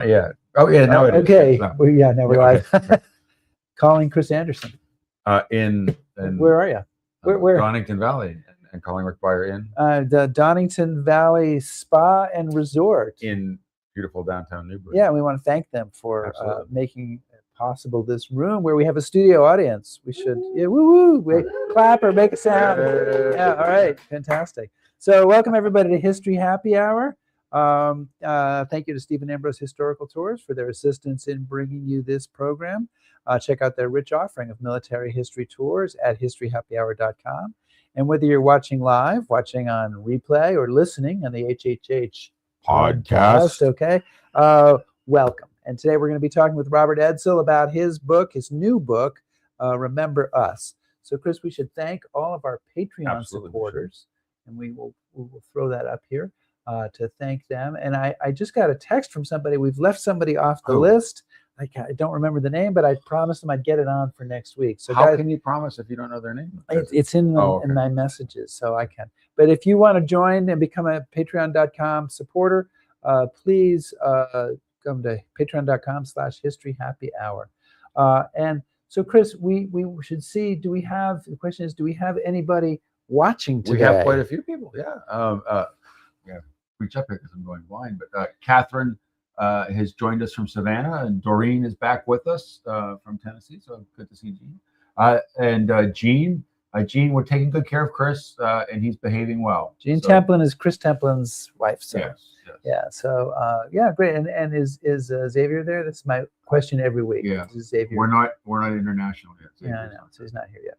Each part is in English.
Yeah. Oh, yeah. Now it is. Okay. No. Well, yeah, now we're live. Okay. Calling Chris Anderson. In Where are you? Where? Donington Valley and calling Rick Beyer in The Donington Valley Spa and Resort in beautiful downtown Newbury. Yeah, we want to thank them for making possible this room where we have a studio audience. We should clap or make a sound. Yeah, all right, fantastic. So welcome everybody to History Happy Hour. Thank you to Stephen Ambrose Historical Tours for their assistance in bringing you this program. Check out their rich offering of military history tours at historyhappyhour.com. And whether you're watching live, watching on replay, or listening on the HHH podcast, okay, welcome. And today we're going to be talking with Robert Edsel about his new book, Remember Us. So, Chris, we should thank all of our Patreon supporters, and we will throw that up here to thank them. And I just got a text from somebody. We've left somebody off the list. I don't remember the name, but I promised them I'd get it on for next week. So how can you promise if you don't know their name? It's in my messages, so I can. But if you want to join and become a patreon.com supporter, please come to patreon.com/historyhappyhour. And so, Chris, we should see, the question is, do we have anybody watching today? We have quite a few people, yeah. Reach up here because I'm going blind. But Catherine has joined us from Savannah, and Doreen is back with us from Tennessee. So good to see Gene. And Gene, we're taking good care of Chris, and he's behaving well. Gene Templin is Chris Templin's wife. So yes. Yeah. So great. And is Xavier there? That's my question every week. Yeah. Is Xavier? We're not international yet. Xavier's I know. So he's not here yet.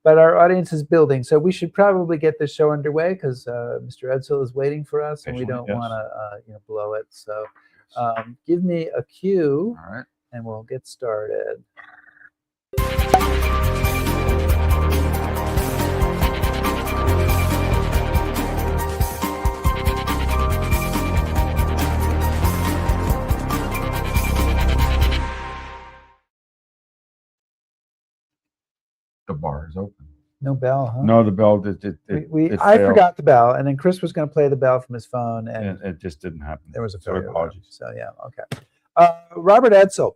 But our audience is building, so we should probably get this show underway because Mr. Edsel is waiting for us, and we don't want to blow it. So give me a cue, all right, and we'll get started. The bar is open. No bell, huh? No, the bell. I forgot the bell, and then Chris was going to play the bell from his phone, and it just didn't happen. There was a failure. Apologies. So yeah, okay. Robert Edsel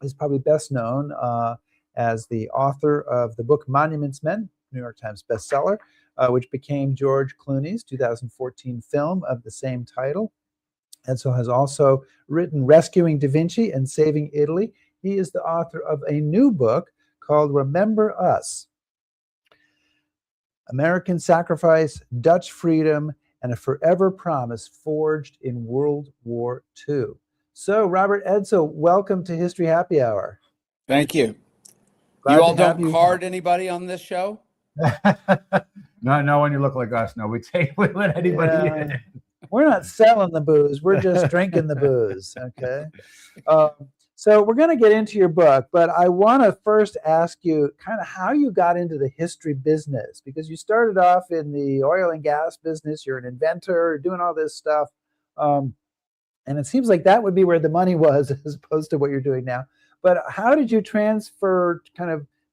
is probably best known as the author of the book Monuments Men, New York Times bestseller, which became George Clooney's 2014 film of the same title. Edsel has also written Rescuing Da Vinci and Saving Italy. He is the author of a new book called Remember Us: American Sacrifice, Dutch Freedom, and a Forever Promise Forged in World War II. So, Robert Edsel, welcome to History Happy Hour. Thank you. You all don't card anybody on this show? No, when you look like us, no, we let anybody in. We're not selling the booze. We're just drinking the booze, okay? So we're going to get into your book, but I want to first ask you kind of how you got into the history business, because you started off in the oil and gas business. You're an inventor, doing all this stuff. And it seems like that would be where the money was as opposed to what you're doing now. But how did you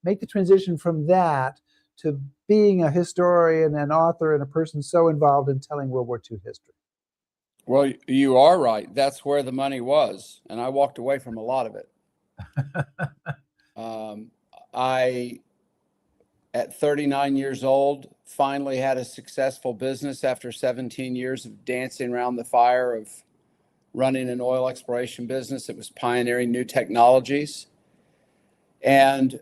make the transition from that to being a historian, an author, and a person so involved in telling World War II history? Well, you are right. That's where the money was. And I walked away from a lot of it. I, at 39 years old, finally had a successful business after 17 years of dancing around the fire of running an oil exploration business that was pioneering new technologies. And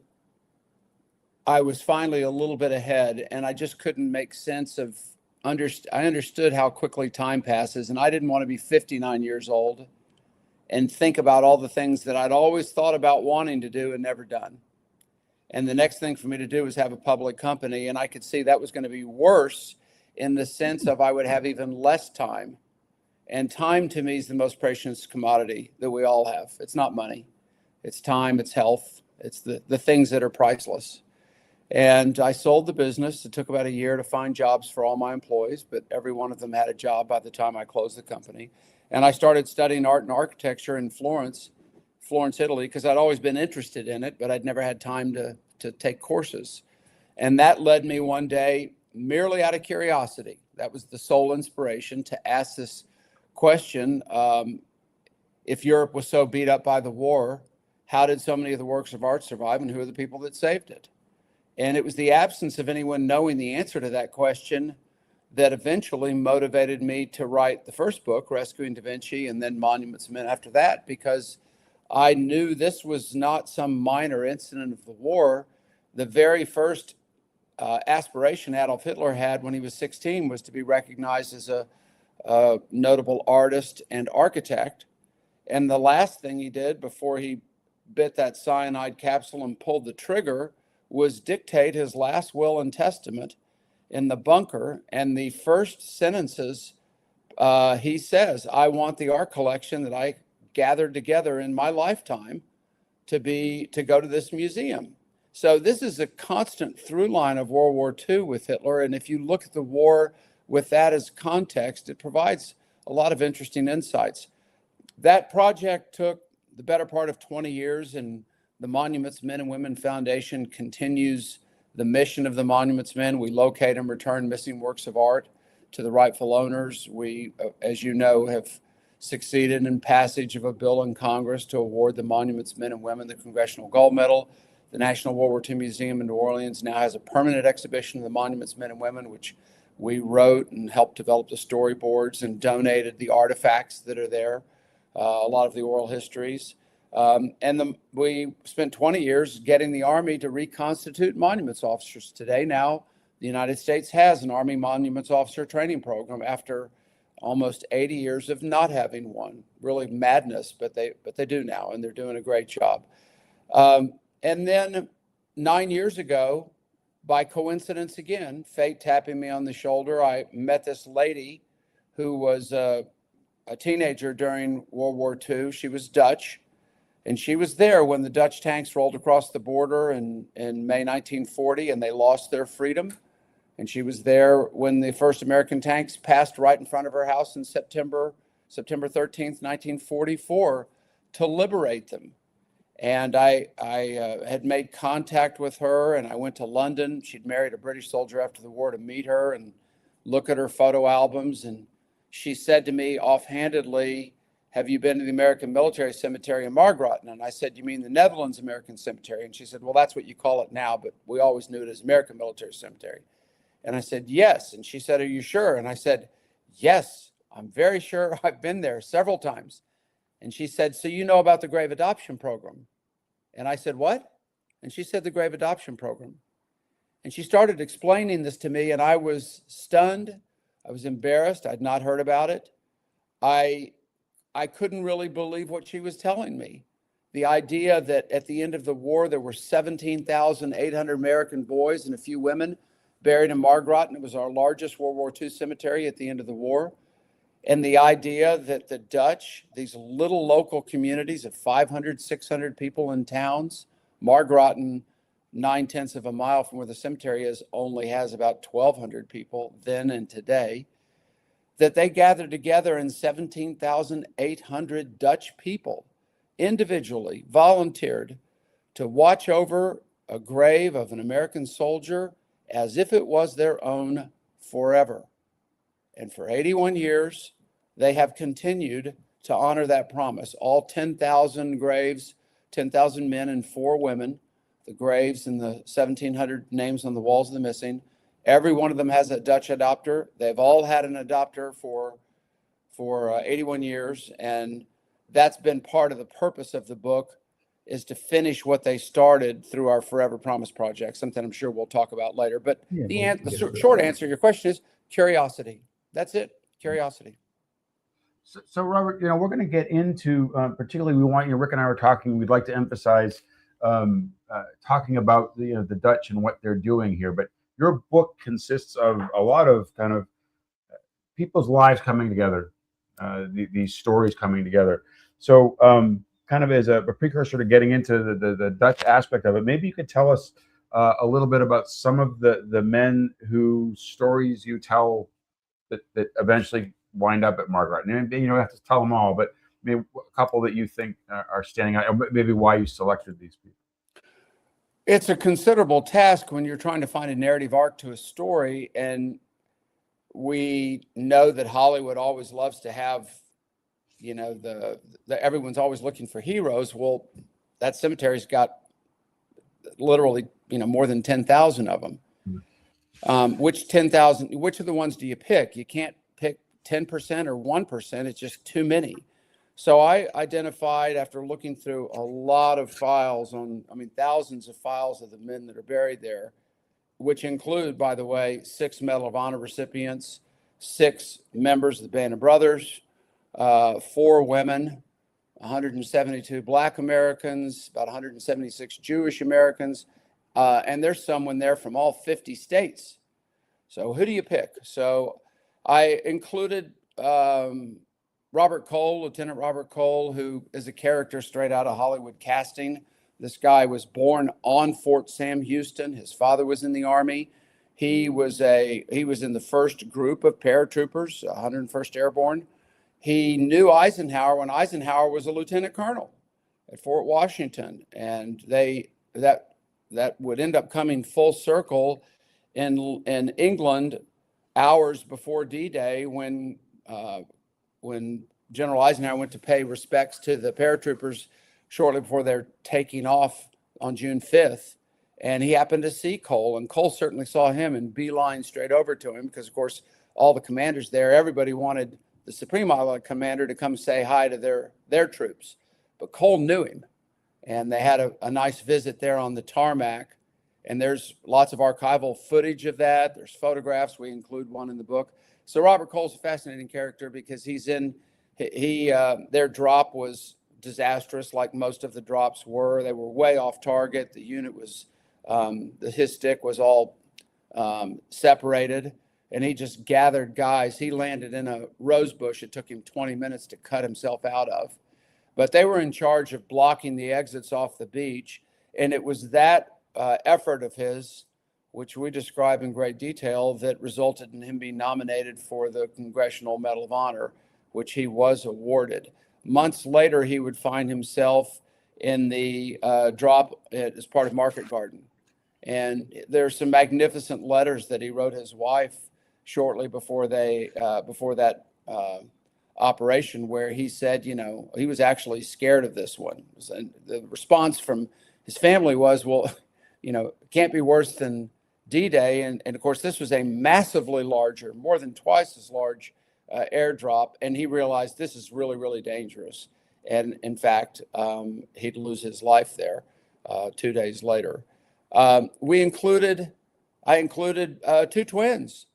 I was finally a little bit ahead, and I just couldn't make sense of I understood how quickly time passes, and I didn't want to be 59 years old and think about all the things that I'd always thought about wanting to do and never done. And the next thing for me to do was have a public company, and I could see that was going to be worse in the sense of I would have even less time. And time to me is the most precious commodity that we all have. It's not money. It's time, it's health, it's the things that are priceless. And I sold the business. It took about a year to find jobs for all my employees, but every one of them had a job by the time I closed the company. And I started studying art and architecture in Florence, Italy, because I'd always been interested in it, but I'd never had time to take courses. And that led me one day, merely out of curiosity, that was the sole inspiration, to ask this question. if Europe was so beat up by the war, how did so many of the works of art survive, and who are the people that saved it? And it was the absence of anyone knowing the answer to that question that eventually motivated me to write the first book, Rescuing Da Vinci, and then Monuments of Men after that, because I knew this was not some minor incident of the war. The very first aspiration Adolf Hitler had when he was 16 was to be recognized as a notable artist and architect. And the last thing he did before he bit that cyanide capsule and pulled the trigger was dictate his last will and testament in the bunker. And the first sentences, he says, I want the art collection that I gathered together in my lifetime to go to this museum. So this is a constant through line of World War II with Hitler. And if you look at the war with that as context, it provides a lot of interesting insights. That project took the better part of 20 years, and the Monuments Men and Women Foundation continues the mission of the Monuments Men. We locate and return missing works of art to the rightful owners. We, as you know, have succeeded in passage of a bill in Congress to award the Monuments Men and Women the Congressional Gold Medal. The National World War II Museum in New Orleans now has a permanent exhibition of the Monuments Men and Women, which we wrote and helped develop the storyboards and donated the artifacts that are there, a lot of the oral histories. We spent 20 years getting the Army to reconstitute monuments officers. Today, now, the United States has an Army Monuments Officer training program after almost 80 years of not having one. Really madness, but they do now, and they're doing a great job. And then 9 years ago, by coincidence again, fate tapping me on the shoulder, I met this lady who was a teenager during World War II. She was Dutch, and she was there when the Dutch tanks rolled across the border in May 1940, and they lost their freedom. And she was there when the first American tanks passed right in front of her house in September 13th, 1944, to liberate them. And I had made contact with her, and I went to London. She'd married a British soldier after the war to meet her and look at her photo albums. And she said to me offhandedly, have you been to the American Military Cemetery in Margraten? And I said, you mean the Netherlands American Cemetery? And she said, well, that's what you call it now, but we always knew it as American Military Cemetery. And I said, yes. And she said, are you sure? And I said, yes, I'm very sure. I've been there several times. And she said, so you know about the grave adoption program? And I said, what? And she said, the grave adoption program. And she started explaining this to me, and I was stunned. I was embarrassed. I'd not heard about it. I couldn't really believe what she was telling me. The idea that at the end of the war, there were 17,800 American boys and a few women buried in Margraten. It was our largest World War II cemetery at the end of the war. And the idea that the Dutch, these little local communities of 500, 600 people in towns, Margraten, 9/10 of a mile from where the cemetery is, only has about 1,200 people then and today, that they gathered together, and 17,800 Dutch people individually volunteered to watch over a grave of an American soldier as if it was their own forever. And for 81 years, they have continued to honor that promise. All 10,000 graves, 10,000 men and 4 women, the graves and the 1,700 names on the walls of the missing, every one of them has a Dutch adopter. They've all had an adopter for 81 years. And that's been part of the purpose of the book, is to finish what they started through our Forever Promise project, something I'm sure we'll talk about later. But the short answer to your question is curiosity. That's it, curiosity. So Robert, we're going to get into, particularly, Rick and I were talking, we'd like to emphasize talking about the Dutch and what they're doing here. But your book consists of a lot of kind of people's lives coming together, these stories coming together. So kind of as a precursor to getting into the Dutch aspect of it, maybe you could tell us a little bit about some of the men whose stories you tell that eventually wind up at Margraten. And you don't have to tell them all, but maybe a couple that you think are standing out, or maybe why you selected these people. It's a considerable task when you're trying to find a narrative arc to a story. And we know that Hollywood always loves to have you know, the everyone's always looking for heroes. Well, that cemetery's got literally, you know, more than 10,000 of them. Which 10,000, which of the ones do you pick? You can't pick 10% or 1%. It's just too many. So I identified, after looking through a lot of files thousands of files of the men that are buried there, which include, by the way, 6 Medal of Honor recipients, 6 members of the Band of Brothers, 4 women, 172 Black Americans, about 176 Jewish Americans, and there's someone there from all 50 states. So who do you pick? So I included Robert Cole, Lieutenant Robert Cole, who is a character straight out of Hollywood casting. This guy was born on Fort Sam Houston. His father was in the Army. He was in the first group of paratroopers, 101st Airborne. He knew Eisenhower when Eisenhower was a lieutenant colonel at Fort Washington, and that would end up coming full circle in England hours before D-Day when General Eisenhower went to pay respects to the paratroopers shortly before they're taking off on June 5th. And he happened to see Cole, and Cole certainly saw him and beeline straight over to him because, of course, all the commanders there, everybody wanted the Supreme Allied Commander to come say hi to their troops. But Cole knew him, and they had a nice visit there on the tarmac. And there's lots of archival footage of that. There's photographs. We include one in the book. So Robert Cole's a fascinating character because their drop was disastrous, like most of the drops were. They were way off target. The unit was, his stick was all separated, and he just gathered guys. He landed in a rose bush it took him 20 minutes to cut himself out of. But they were in charge of blocking the exits off the beach, and it was that effort of his, which we describe in great detail, that resulted in him being nominated for the Congressional Medal of Honor, which he was awarded. Months later, he would find himself in the drop as part of Market Garden. And there's some magnificent letters that he wrote his wife shortly before that operation, where he said, you know, he was actually scared of this one. And the response from his family was, well, you know, it can't be worse than D-Day. And of course, this was a massively larger, more than twice as large airdrop. And he realized this is really, really dangerous. And in fact, he'd lose his life there 2 days later. I included 2 twins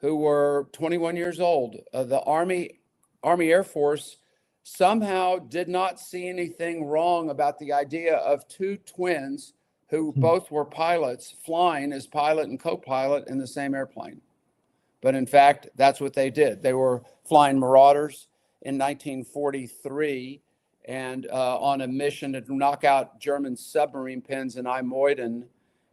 who were 21 years old. The Army Air Force somehow did not see anything wrong about the idea of 2 twins who both were pilots flying as pilot and co-pilot in the same airplane. But in fact, that's what they did. They were flying Marauders in 1943 and on a mission to knock out German submarine pins in Imoyden.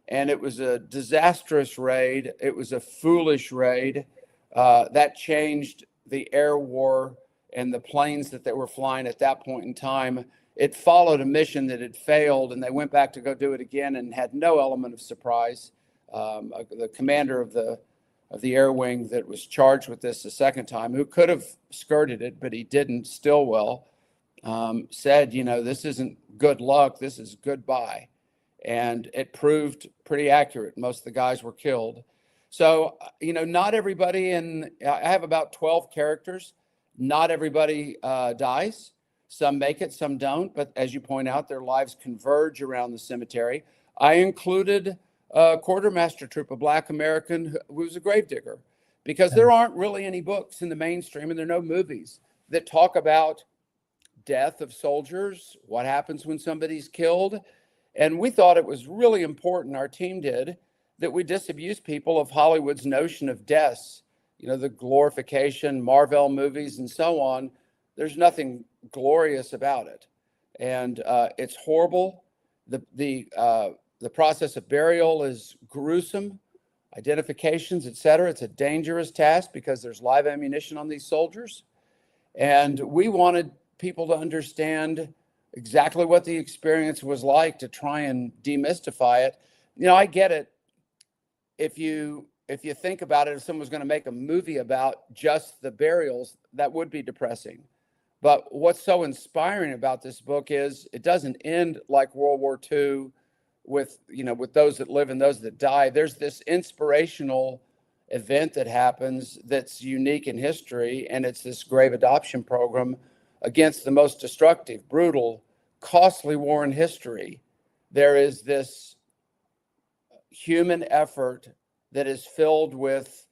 And it was a disastrous raid. It was a foolish raid that changed the air war and the planes that they were flying at that point in time. It followed a mission that had failed, and they went back to go do it again and had no element of surprise. The commander of the air wing that was charged with this the second time, who could have skirted it, but he didn't, Stillwell, said, you know, this isn't good luck, this is goodbye. And it proved pretty accurate. Most of the guys were killed. So, you know, not everybody I have about 12 characters. Not everybody dies. Some make it, some don't. But as you point out, their lives converge around the cemetery. I included a quartermaster troop, a Black American who was a gravedigger, because there aren't really any books in the mainstream, and there are no movies that talk about death of soldiers, what happens when somebody's killed. And we thought it was really important, our team did, that we disabuse people of Hollywood's notion of deaths, you know, the glorification, Marvel movies and so on. There's nothing glorious about it. And it's horrible. The process of burial is gruesome, identifications, etc. It's a dangerous task because there's live ammunition on these soldiers. And we wanted people to understand exactly what the experience was like, to try and demystify it. You know, I get it. If you think about it, if someone was going to make a movie about just the burials, that would be depressing. But what's so inspiring about this book is it doesn't end like World War II with, with those that live and those that die. There's this inspirational event that happens that's unique in history, and it's this grave adoption program against the most destructive, brutal, costly war in history. There is this human effort that is filled with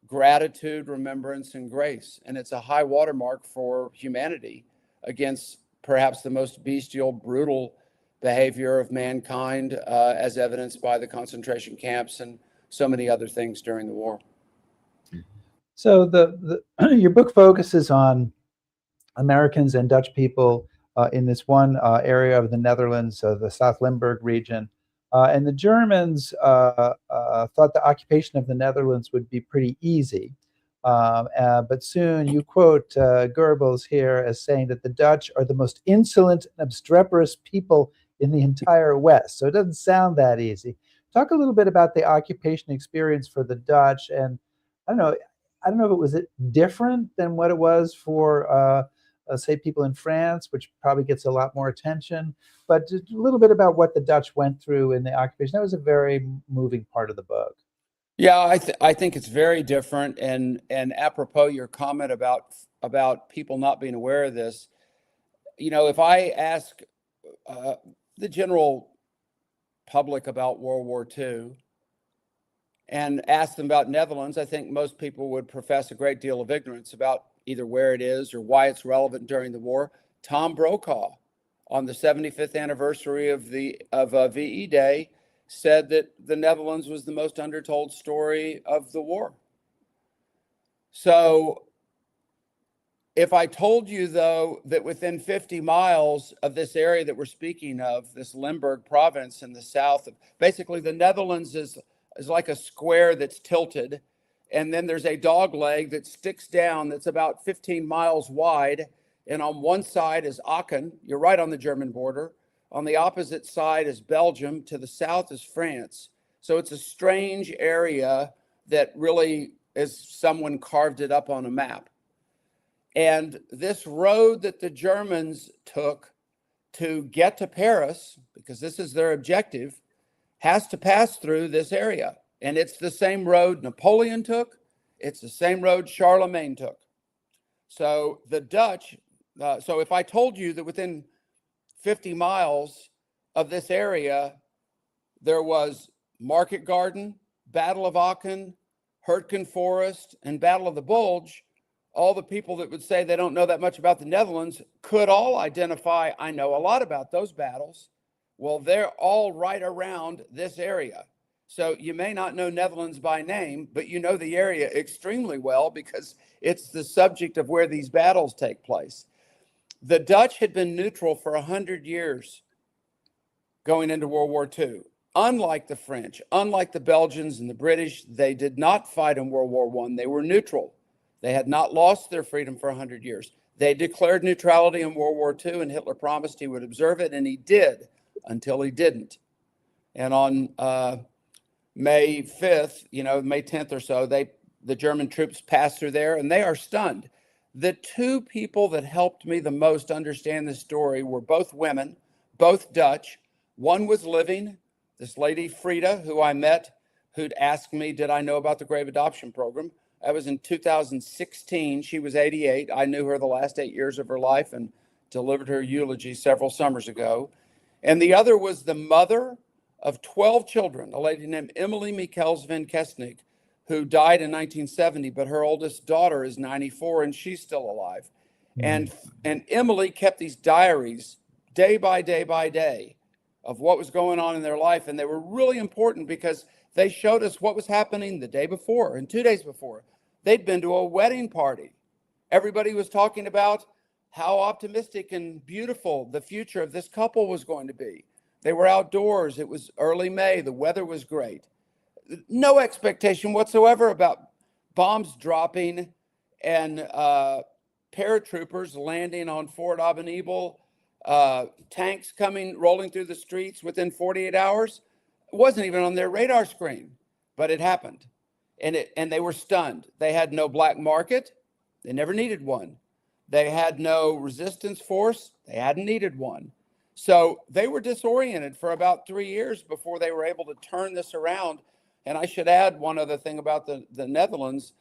gratitude, remembrance, and grace. And it's a high watermark for humanity against perhaps the most bestial, brutal behavior of mankind, as evidenced by the concentration camps and so many other things during the war. So your book focuses on Americans and Dutch people in this one area of the Netherlands, the South Limburg region. And the Germans thought the occupation of the Netherlands would be pretty easy. But soon you quote Goebbels here as saying that the Dutch are the most insolent and obstreperous people in the entire West. So it doesn't sound that easy. Talk a little bit about the occupation experience for the Dutch. And I don't know if it was different than what it was for say people in France, which probably gets a lot more attention, but just a little bit about what the Dutch went through in the occupation. That was a very moving part of the book. Yeah, I think it's very different. And apropos your comment about people not being aware of this, if I ask the general public about World War II and ask them about Netherlands, I think most people would profess a great deal of ignorance about either where it is or why it's relevant during the war. Tom Brokaw, on the 75th anniversary of VE Day, said that the Netherlands was the most undertold story of the war. So if I told you, though, that within 50 miles of this area that we're speaking of, this Limburg province in the south, basically the Netherlands is like a square that's tilted, and then there's a dog leg that sticks down that's about 15 miles wide. And on one side is Aachen. You're right on the German border. On the opposite side is Belgium. To the south is France. So it's a strange area that really is someone carved it up on a map. And this road that the Germans took to get to Paris, because this is their objective, has to pass through this area. And it's the same road Napoleon took. It's the same road Charlemagne took. So the Dutch, so if I told you that within 50 miles of this area, there was Market Garden, Battle of Aachen, Hurtgen Forest, and Battle of the Bulge, all the people that would say they don't know that much about the Netherlands could all identify, I know a lot about those battles. Well, they're all right around this area. So you may not know Netherlands by name, but you know the area extremely well because it's the subject of where these battles take place. The Dutch had been neutral for 100 years going into World War II. Unlike the French, unlike the Belgians and the British, they did not fight in World War I. They were neutral. They had not lost their freedom for 100 years. They declared neutrality in World War II, and Hitler promised he would observe it, and he did until he didn't. And on May 5th, May 10th or so, the German troops passed through there, and they are stunned. The two people that helped me the most understand this story were both women, both Dutch. One was living, this lady, Frida, who I met, who'd asked me, did I know about the grave adoption program? That was in 2016. She was 88. I knew her the last 8 years of her life and delivered her eulogy several summers ago. And the other was the mother of 12 children, a lady named Emily Mikkels van Kestnik, who died in 1970, but her oldest daughter is 94 and she's still alive. Mm-hmm. And Emily kept these diaries day by day by day of what was going on in their life. And they were really important because they showed us what was happening the day before and 2 days before. They'd been to a wedding party. Everybody was talking about how optimistic and beautiful the future of this couple was going to be. They were outdoors. It was early May. The weather was great. No expectation whatsoever about bombs dropping and paratroopers landing on Fort Abenebel, tanks rolling through the streets within 48 hours. It wasn't even on their radar screen, but it happened. And they were stunned. They had no black market. They never needed one. They had no resistance force. They hadn't needed one. So they were disoriented for about 3 years before they were able to turn this around. And I should add one other thing about the Netherlands.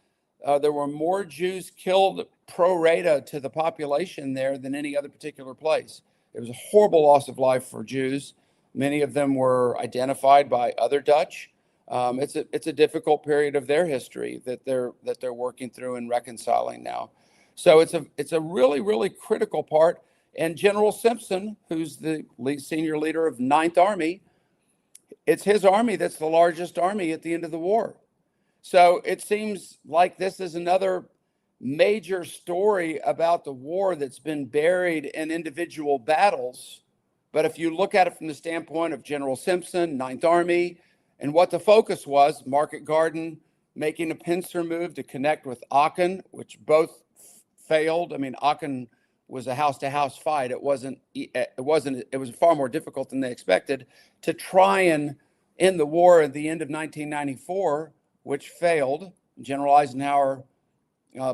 There were more Jews killed pro rata to the population there than any other particular place. It was a horrible loss of life for Jews. Many of them were identified by other Dutch. It's a difficult period of their history that they're working through and reconciling now. So it's a really, really critical part. And General Simpson, who's the senior leader of Ninth Army, it's his army that's the largest army at the end of the war. So it seems like this is another major story about the war that's been buried in individual battles. But if you look at it from the standpoint of General Simpson, Ninth Army, and what the focus was, Market Garden making a pincer move to connect with Aachen, which both failed. I mean, Aachen was a house-to-house fight. It was far more difficult than they expected to try and end the war at the end of 1994, which failed. General Eisenhower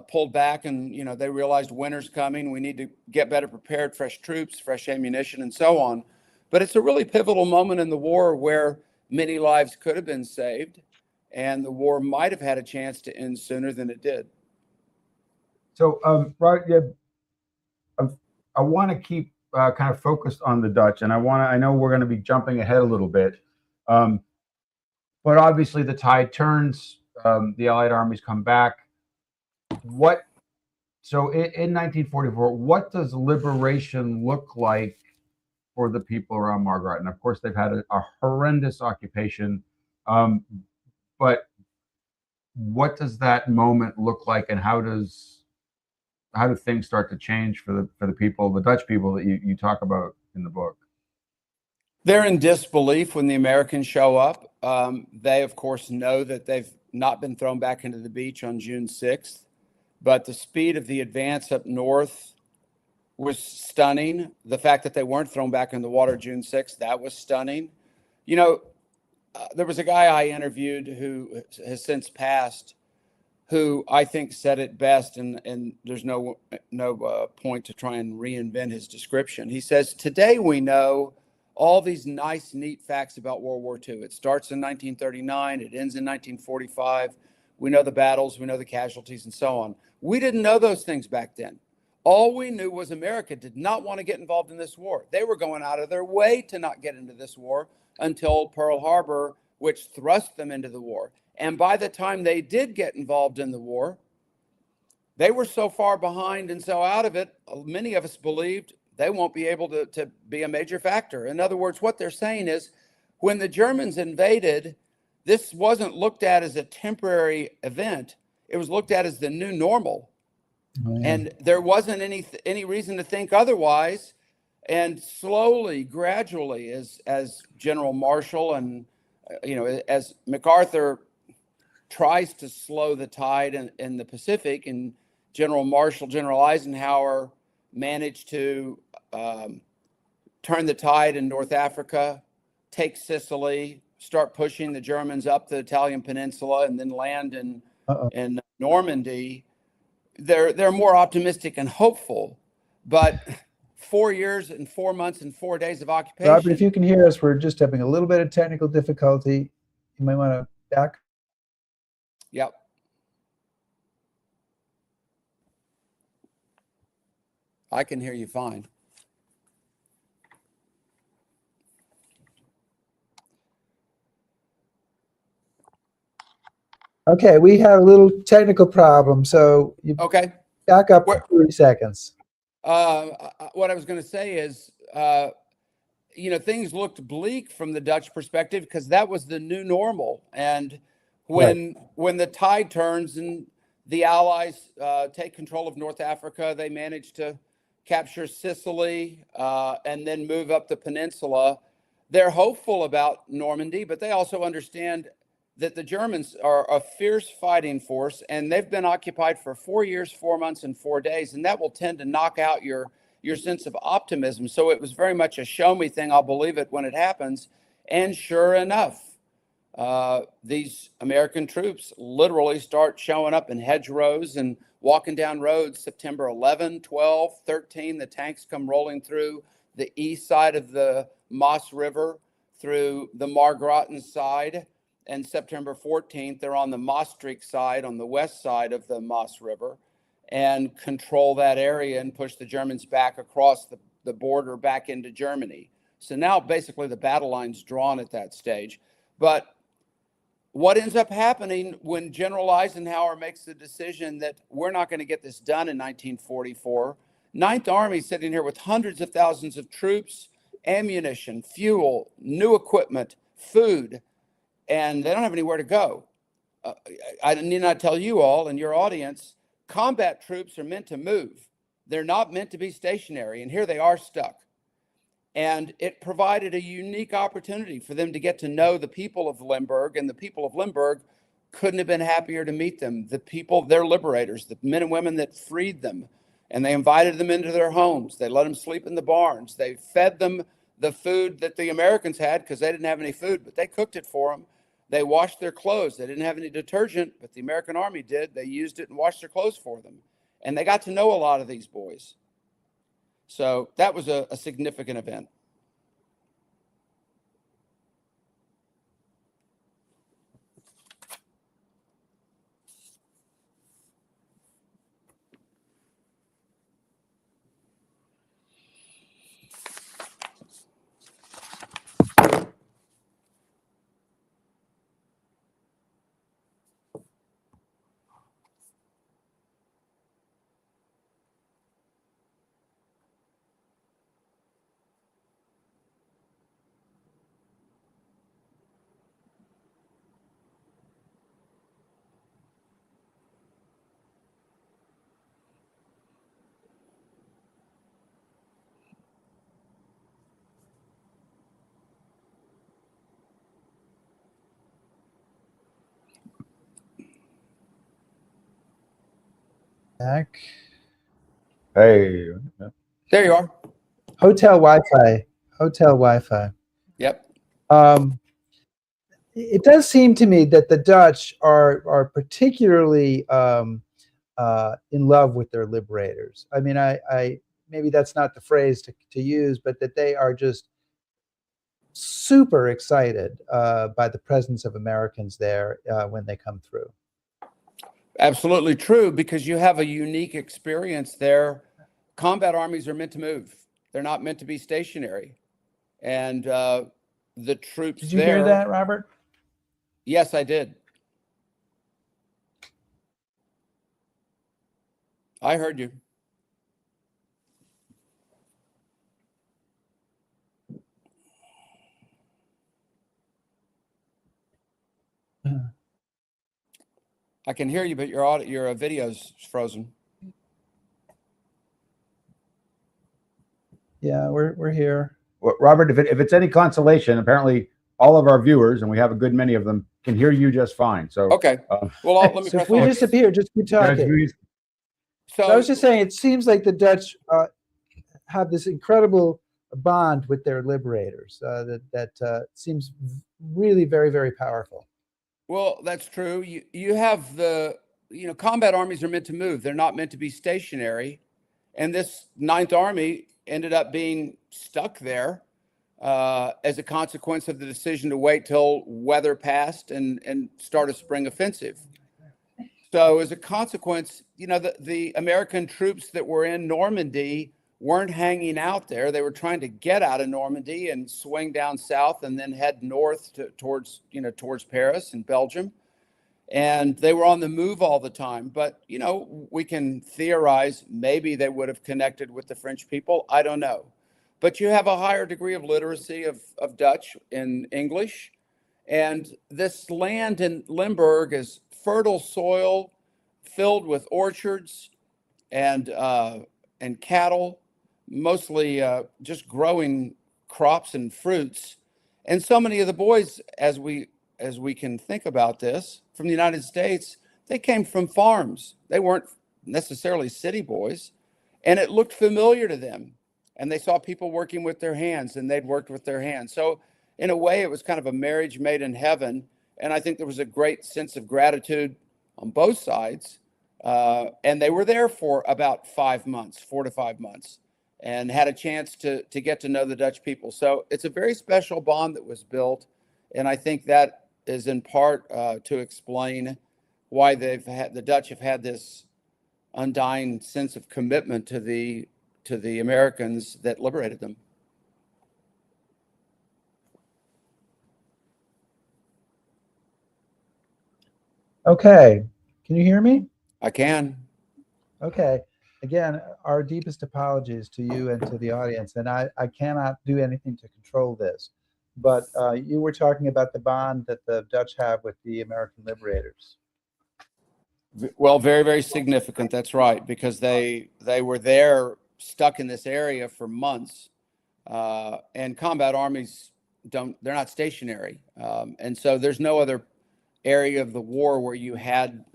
pulled back, and they realized winter's coming. We need to get better prepared, fresh troops, fresh ammunition, and so on. But it's a really pivotal moment in the war where many lives could have been saved, and the war might have had a chance to end sooner than it did. So, Robert, I want to keep kind of focused on the Dutch, and I know we're going to be jumping ahead a little bit, but obviously the tide turns. The Allied armies come back. So in 1944, what does liberation look like for the people around Margaret? And of course, they've had a horrendous occupation, but what does that moment look like, and how do things start to change for the people, the Dutch people that you talk about in the book? They're in disbelief when the Americans show up. They, of course, know that they've not been thrown back into the beach on June 6th, but the speed of the advance up north was stunning. The fact that they weren't thrown back in the water June 6th, that was stunning. There was a guy I interviewed who has since passed, who I think said it best, and there's no point to try and reinvent his description. He says, today we know all these nice, neat facts about World War II. It starts in 1939, it ends in 1945. We know the battles, we know the casualties, and so on. We didn't know those things back then. All we knew was America did not want to get involved in this war. They were going out of their way to not get into this war until Pearl Harbor, which thrust them into the war. And by the time they did get involved in the war, they were so far behind and so out of it, many of us believed they won't be able to be a major factor. In other words, what they're saying is when the Germans invaded, this wasn't looked at as a temporary event. It was looked at as the new normal. Oh, yeah. And there wasn't any reason to think otherwise. And slowly, gradually, as General Marshall and, as MacArthur tries to slow the tide in the Pacific, and General Marshall, General Eisenhower managed to turn the tide in North Africa, take Sicily, start pushing the Germans up the Italian peninsula, and then land in Normandy. They're more optimistic and hopeful, but 4 years and 4 months and 4 days of occupation. Robert, if you can hear us, we're just having a little bit of technical difficulty. You might want to back. Yep. I can hear you fine. Okay, we have a little technical problem, so you back up for 30 seconds. What I was going to say is, things looked bleak from the Dutch perspective because that was the new normal. And when the tide turns and the Allies take control of North Africa, they managed to capture Sicily and then move up the peninsula. They're hopeful about Normandy, but they also understand that the Germans are a fierce fighting force, and they've been occupied for 4 years, 4 months, and 4 days, and that will tend to knock out your sense of optimism. So it was very much a show me thing. I'll believe it when it happens. And sure enough, these American troops literally start showing up in hedgerows and walking down roads. September 11, 12, 13, the tanks come rolling through the east side of the Moss River, through the Margraten side. And September 14th, they're on the Maastricht side, on the west side of the Moss River, and control that area and push the Germans back across the border back into Germany. So now basically the battle line's drawn at that stage. But what ends up happening when General Eisenhower makes the decision that we're not going to get this done in 1944, Ninth Army sitting here with hundreds of thousands of troops, ammunition, fuel, new equipment, food, and they don't have anywhere to go. I need not tell you all and your audience, combat troops are meant to move. They're not meant to be stationary, and here they are stuck. And it provided a unique opportunity for them to get to know the people of Limburg, and the people of Limburg couldn't have been happier to meet them. The people, their liberators, the men and women that freed them, and they invited them into their homes. They let them sleep in the barns. They fed them the food that the Americans had because they didn't have any food, but they cooked it for them. They washed their clothes. They didn't have any detergent, but the American Army did. They used it and washed their clothes for them. And they got to know a lot of these boys. So that was a significant event. Back. Hey. There you are. Hotel Wi-Fi. Hotel Wi-Fi. Yep. It does seem to me that the Dutch are particularly in love with their liberators. I mean, I maybe that's not the phrase to use, but that they are just super excited by the presence of Americans there when they come through. Absolutely true, because you have a unique experience there. Combat armies are meant to move. They're not meant to be stationary. And the troops Did you there, hear that, Robert? Yes, I did. I heard you. I can hear you, but your video's frozen. Yeah, we're here. Well, Robert, if it's any consolation, apparently all of our viewers, and we have a good many of them, can hear you just fine. So okay. Well, let me so press if we on. disappear, just keep talking. So I was just saying, it seems like the Dutch have this incredible bond with their liberators that seems really very, very powerful. Well, that's true. You have combat armies are meant to move. They're not meant to be stationary. And this Ninth Army ended up being stuck there as a consequence of the decision to wait till weather passed and start a spring offensive. So as a consequence, the American troops that were in Normandy weren't hanging out there. They were trying to get out of Normandy and swing down south and then head north towards Paris and Belgium. And they were on the move all the time. But, we can theorize maybe they would have connected with the French people. I don't know. But you have a higher degree of literacy of Dutch in English. And this land in Limburg is fertile soil filled with orchards and cattle, mostly just growing crops and fruits. And so many of the boys, as we can think about this, from the United States, they came from farms. They weren't necessarily city boys, and it looked familiar to them. And they saw people working with their hands, and they'd worked with their hands. So in a way, it was kind of a marriage made in heaven. And I think there was a great sense of gratitude on both sides. And they were there for about 5 months, 4 to 5 months, and had a chance to get to know the Dutch people. So it's a very special bond that was built. And I think that is in part to explain why the Dutch have had this undying sense of commitment to the Americans that liberated them. Okay, can you hear me? I can. Okay. Again, our deepest apologies to you and to the audience. And I cannot do anything to control this. But you were talking about the bond that the Dutch have with the American liberators. Well, very, very significant. That's right, because they were there, stuck in this area for months, and combat armies they're not stationary, and so there's no other area of the war where you had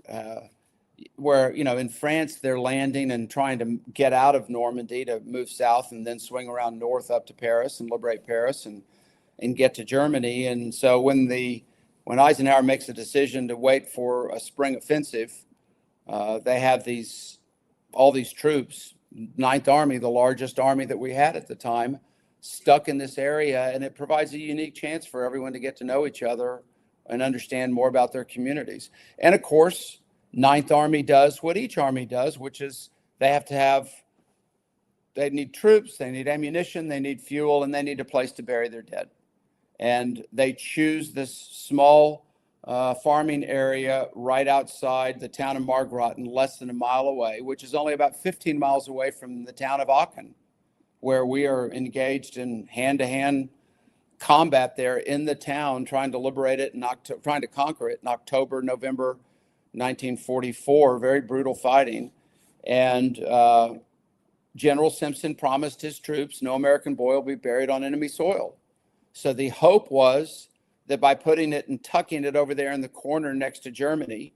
where, in France they're landing and trying to get out of Normandy to move south and then swing around north up to Paris and liberate Paris and get to Germany. And so when Eisenhower makes a decision to wait for a spring offensive, they have all these troops, Ninth Army, the largest army that we had at the time, stuck in this area, and it provides a unique chance for everyone to get to know each other and understand more about their communities. And of course, Ninth Army does what each army does, which is they need troops, they need ammunition, they need fuel, and they need a place to bury their dead. And they choose this small farming area right outside the town of Margraten, less than a mile away, which is only about 15 miles away from the town of Aachen, where we are engaged in hand-to-hand combat there in the town, trying to liberate it, trying to conquer it in October, November 1944. Very brutal fighting. And General Simpson promised his troops no American boy will be buried on enemy soil. So the hope was that by putting it and tucking it over there in the corner next to Germany,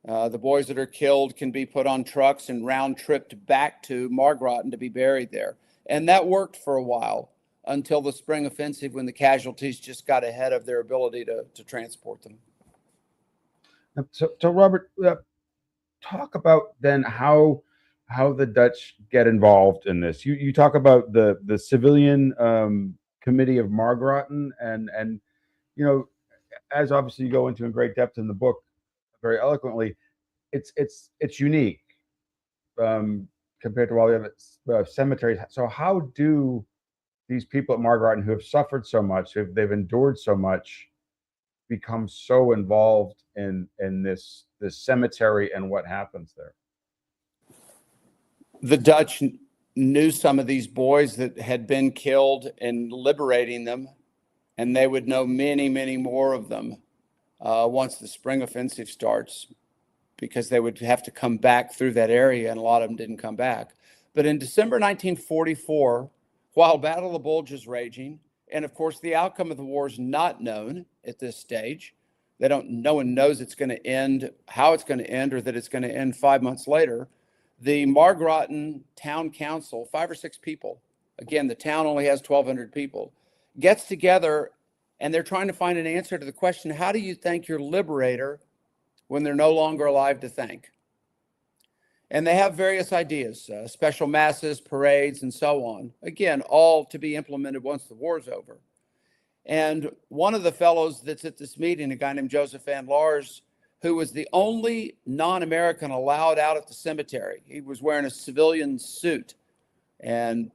the boys that are killed can be put on trucks and round-tripped back to Margraten to be buried there. And that worked for a while until the spring offensive, when the casualties just got ahead of their ability to transport them. So Robert, talk about then how the Dutch get involved in this. You talk about the civilian committee of Margraten, and as obviously you go into in great depth in the book, very eloquently, it's unique compared to all the other cemeteries. So how do these people at Margraten, who have suffered so much, they've endured so much, become so involved in this cemetery and what happens there? The Dutch knew some of these boys that had been killed in liberating them, and they would know many, many more of them once the spring offensive starts, because they would have to come back through that area, and a lot of them didn't come back. But in December 1944, while Battle of the Bulge is raging, and of course the outcome of the war is not known at this stage, no one knows it's going to end, how it's going to end, or that it's going to end 5 months later. The Margraten town council, 5 or 6 people, again, the town only has 1,200 people, gets together, and they're trying to find an answer to the question, how do you thank your liberator when they're no longer alive to thank? And they have various ideas, special masses, parades, and so on. Again, all to be implemented once the war's over. And one of the fellows that's at this meeting, a guy named Joseph Van Lars, who was the only non-American allowed out at the cemetery. He was wearing a civilian suit. And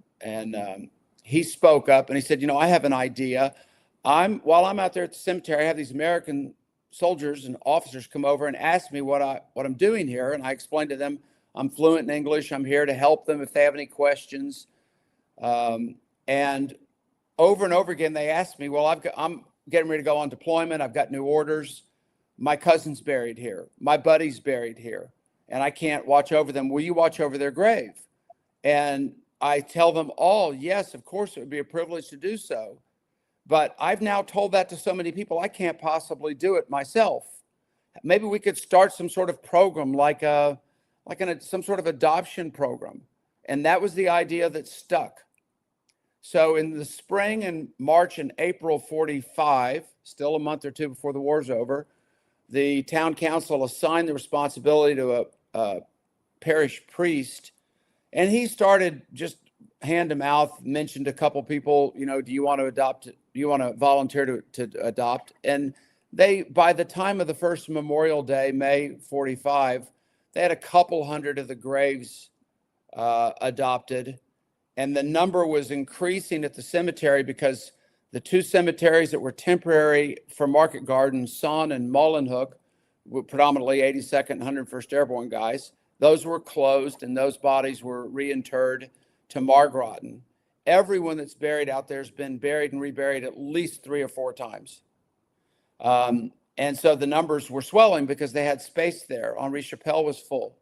he spoke up and he said, I have an idea. While I'm out there at the cemetery, I have these American soldiers and officers come over and ask me what I'm doing here. And I explained to them, I'm fluent in English. I'm here to help them if they have any questions. And over again, they asked me, well, I'm getting ready to go on deployment. I've got new orders. My cousin's buried here. My buddy's buried here. And I can't watch over them. Will you watch over their grave? And I tell them all, yes, of course, it would be a privilege to do so. But I've now told that to so many people, I can't possibly do it myself. Maybe we could start some sort of program, some sort of adoption program. And that was the idea that stuck. So in the spring and March and April 45, still a month or two before the war's over, the town council assigned the responsibility to a parish priest, and he started just hand to mouth, mentioned a couple people, do you want to adopt? Do you want to volunteer to adopt? And they, by the time of the first Memorial Day, May 45, they had a couple hundred of the graves adopted. And the number was increasing at the cemetery because the two cemeteries that were temporary for Market Garden, Son and Mullenhook, were predominantly 82nd and 101st Airborne guys. Those were closed and those bodies were reinterred to Margroton. Everyone that's buried out there has been buried and reburied at least 3 or 4 times. And so the numbers were swelling because they had space there. Henri Chapelle was full.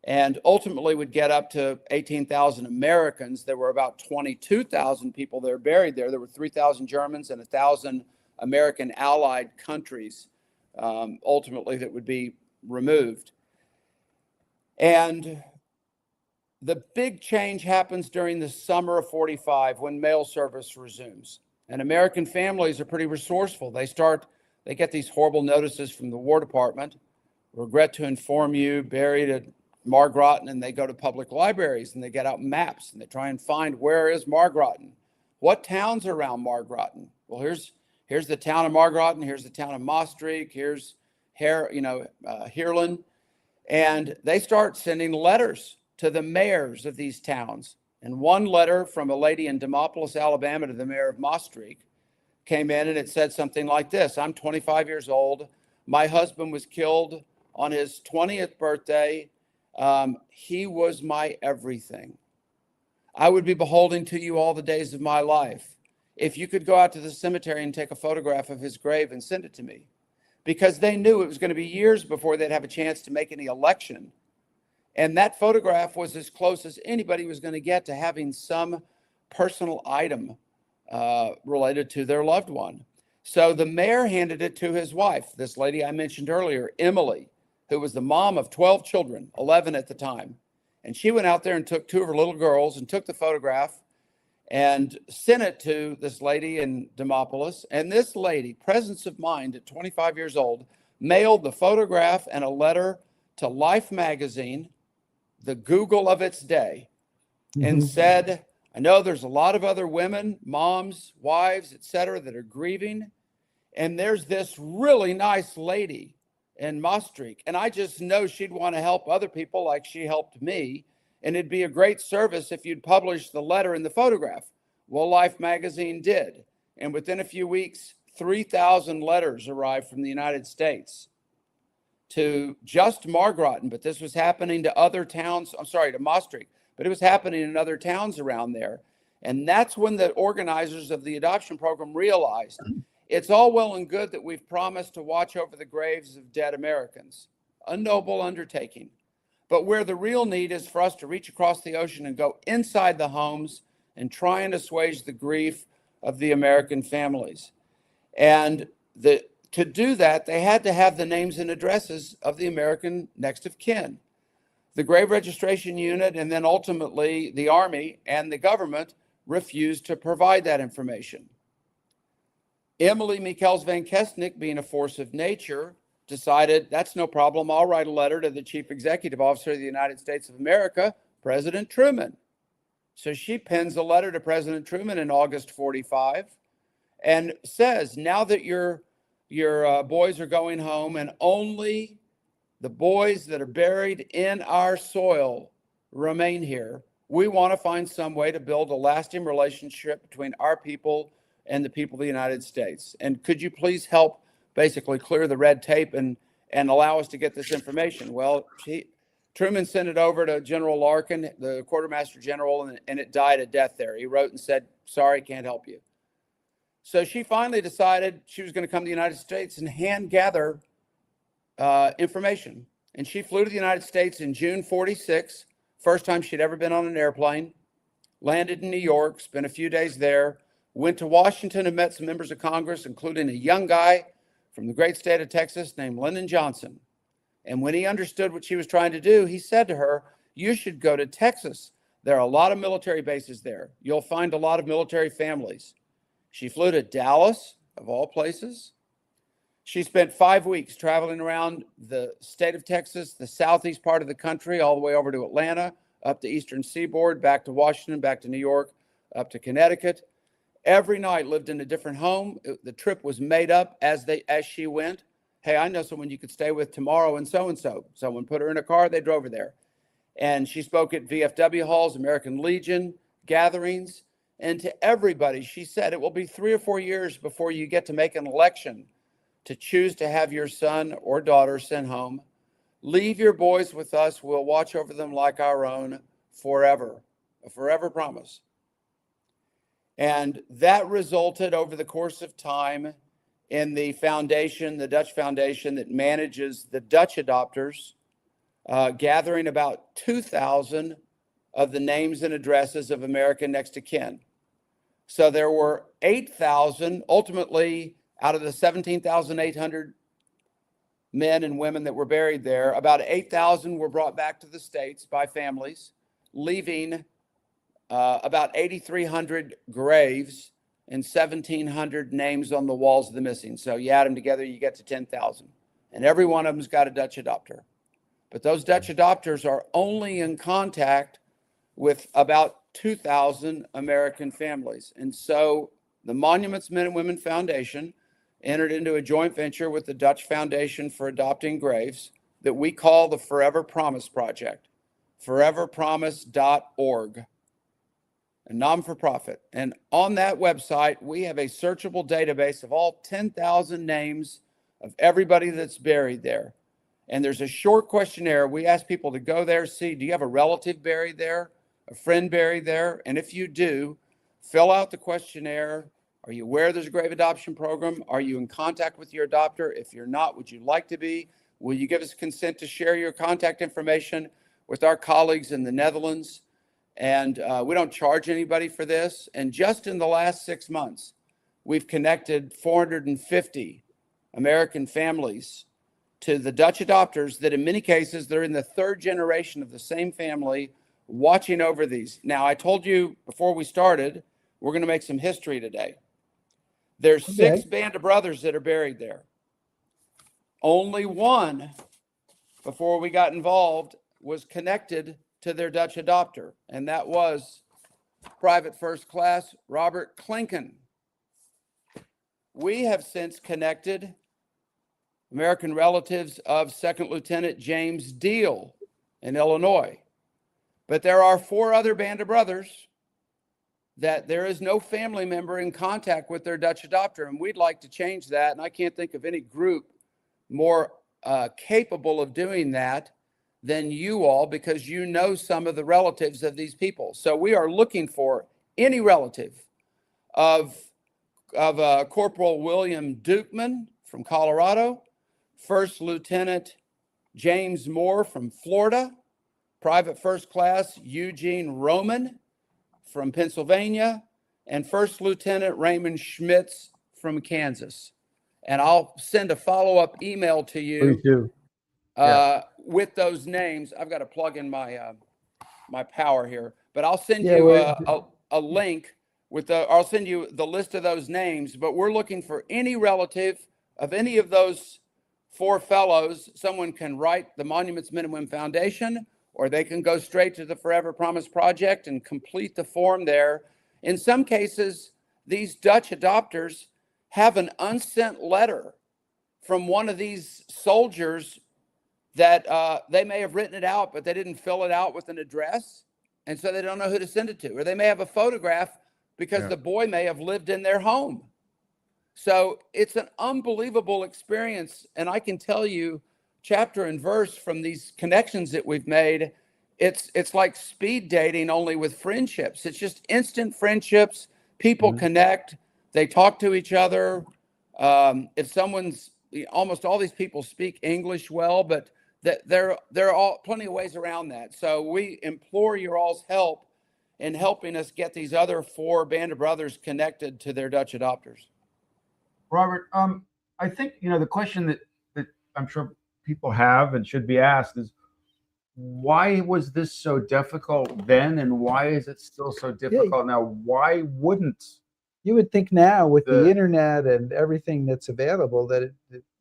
And ultimately would get up to 18,000 Americans. There were about 22,000 people there buried there. There were 3,000 Germans and 1,000 American allied countries ultimately that would be removed. And the big change happens during the summer of 45 when mail service resumes. And American families are pretty resourceful. They get these horrible notices from the War Department. Regret to inform you, buried at Margroton, and they go to public libraries and they get out maps and they try and find where is Margroton. What towns are around Margroton? Well, here's the town of Margroton, here's the town of Maastricht, here's Heerlen. And they start sending letters to the mayors of these towns. And one letter from a lady in Demopolis, Alabama, to the mayor of Maastricht came in, and it said something like this: I'm 25 years old. My husband was killed on his 20th birthday. He was my everything. I would be beholden to you all the days of my life. If you could go out to the cemetery and take a photograph of his grave and send it to me. Because they knew it was going to be years before they'd have a chance to make any election. And that photograph was as close as anybody was going to get to having some personal item related to their loved one. So the mayor handed it to his wife, this lady I mentioned earlier, Emily, who was the mom of 12 children, 11 at the time. And she went out there and took 2 of her little girls and took the photograph and sent it to this lady in Demopolis. And this lady, presence of mind at 25 years old, mailed the photograph and a letter to Life magazine, the Google of its day, and said, I know there's a lot of other women, moms, wives, etc., that are grieving. And there's this really nice lady in Maastricht. And I just know she'd want to help other people like she helped me. And it'd be a great service if you'd publish the letter and the photograph. Well, Life magazine did. And within a few weeks, 3,000 letters arrived from the United States to just Margroton. But this was happening to other towns. To Maastricht. But it was happening in other towns around there. And that's when the organizers of the adoption program realized it's all well and good that we've promised to watch over the graves of dead Americans. A noble undertaking. But where the real need is for us to reach across the ocean and go inside the homes and try and assuage the grief of the American families. And to do that, they had to have the names and addresses of the American next of kin. The Grave Registration Unit and then ultimately the Army and the government refused to provide that information. Emily Michels van Kestnik, being a force of nature, decided that's no problem. I'll write a letter to the Chief Executive Officer of the United States of America, President Truman. So she pens a letter to President Truman in August 45 and says, now that your boys are going home and only the boys that are buried in our soil remain here, we want to find some way to build a lasting relationship between our people and the people of the United States. And could you please help basically clear the red tape and allow us to get this information? Well, Truman sent it over to General Larkin, the Quartermaster General, and it died a death there. He wrote and said, sorry, can't help you. So she finally decided she was going to come to the United States and hand gather information. And she flew to the United States in June 46, first time she'd ever been on an airplane, landed in New York, spent a few days there, went to Washington and met some members of Congress, including a young guy from the great state of Texas named Lyndon Johnson. And when he understood what she was trying to do, he said to her, you should go to Texas. There are a lot of military bases there. You'll find a lot of military families. She flew to Dallas, of all places. She spent 5 weeks traveling around the state of Texas, the southeast part of the country, all the way over to Atlanta, up the eastern seaboard, back to Washington, back to New York, up to Connecticut. Every night lived in a different home. The trip was made up as she went. Hey, I know someone you could stay with tomorrow and so. Someone put her in a car, they drove her there. And she spoke at VFW halls, American Legion gatherings. And to everybody, she said, it will be 3 or 4 years before you get to make an election to choose to have your son or daughter sent home. Leave your boys with us. We'll watch over them like our own forever. A forever promise. And that resulted over the course of time in the foundation, the Dutch foundation that manages the Dutch adopters, gathering about 2,000 of the names and addresses of American next of kin. So there were 8,000, ultimately out of the 17,800 men and women that were buried there, about 8,000 were brought back to the States by families, leaving about 8,300 graves and 1,700 names on the walls of the missing. So you add them together, you get to 10,000. And every one of them's got a Dutch adopter. But those Dutch adopters are only in contact with about 2,000 American families. And so the Monuments Men and Women Foundation entered into a joint venture with the Dutch Foundation for Adopting Graves that we call the Forever Promise Project, foreverpromise.org, a non-for-profit. And on that website, we have a searchable database of all 10,000 names of everybody that's buried there. And there's a short questionnaire. We ask people to go there, see, do you have a relative buried there, a friend buried there? And if you do, fill out the questionnaire. Are you aware there's a grave adoption program? Are you in contact with your adopter? If you're not, would you like to be? Will you give us consent to share your contact information with our colleagues in the Netherlands? And we don't charge anybody for this. And just in the last 6 months, we've connected 450 American families to the Dutch adopters that in many cases, they're in the third generation of the same family watching over these. Now, I told you before we started, we're going to make some history today. There's 6 band of brothers that are buried there. Only one, before we got involved, was connected to their Dutch adopter, and that was Private First Class Robert Klinken. We have since connected American relatives of Second Lieutenant James Deal in Illinois. But there are 4 other band of brothers that there is no family member in contact with their Dutch adopter, and we'd like to change that. And I can't think of any group more capable of doing that than you all, because you know some of the relatives of these people. So we are looking for any relative of Corporal William Dukeman from Colorado, First Lieutenant James Moore from Florida, Private First Class Eugene Roman from Pennsylvania, and First Lieutenant Raymond Schmitz from Kansas. And I'll send a follow-up email to you with those names. I've got to plug in my my power here, but I'll send you a link with I'll send you the list of those names. But we're looking for any relative of any of those 4 fellows. Someone can write the Monuments Men and Women Foundation, or they can go straight to the Forever Promise Project and complete the form there. In some cases, these Dutch adopters have an unsent letter from one of these soldiers that they may have written it out, but they didn't fill it out with an address, and so they don't know who to send it to. Or they may have a photograph because the boy may have lived in their home. So it's an unbelievable experience, and I can tell you chapter and verse from these connections that we've made. It's like speed dating, only with friendships. It's just instant friendships. People connect. They talk to each other. If someone's, almost all these people speak English well, but there are all plenty of ways around that. So we implore your all's help in helping us get these other 4 band of brothers connected to their Dutch adopters. Robert, I think the question that I'm sure people have and should be asked is, why was this so difficult then, and why is it still so difficult now? Why wouldn't You would think now with the The- internet and everything that's available that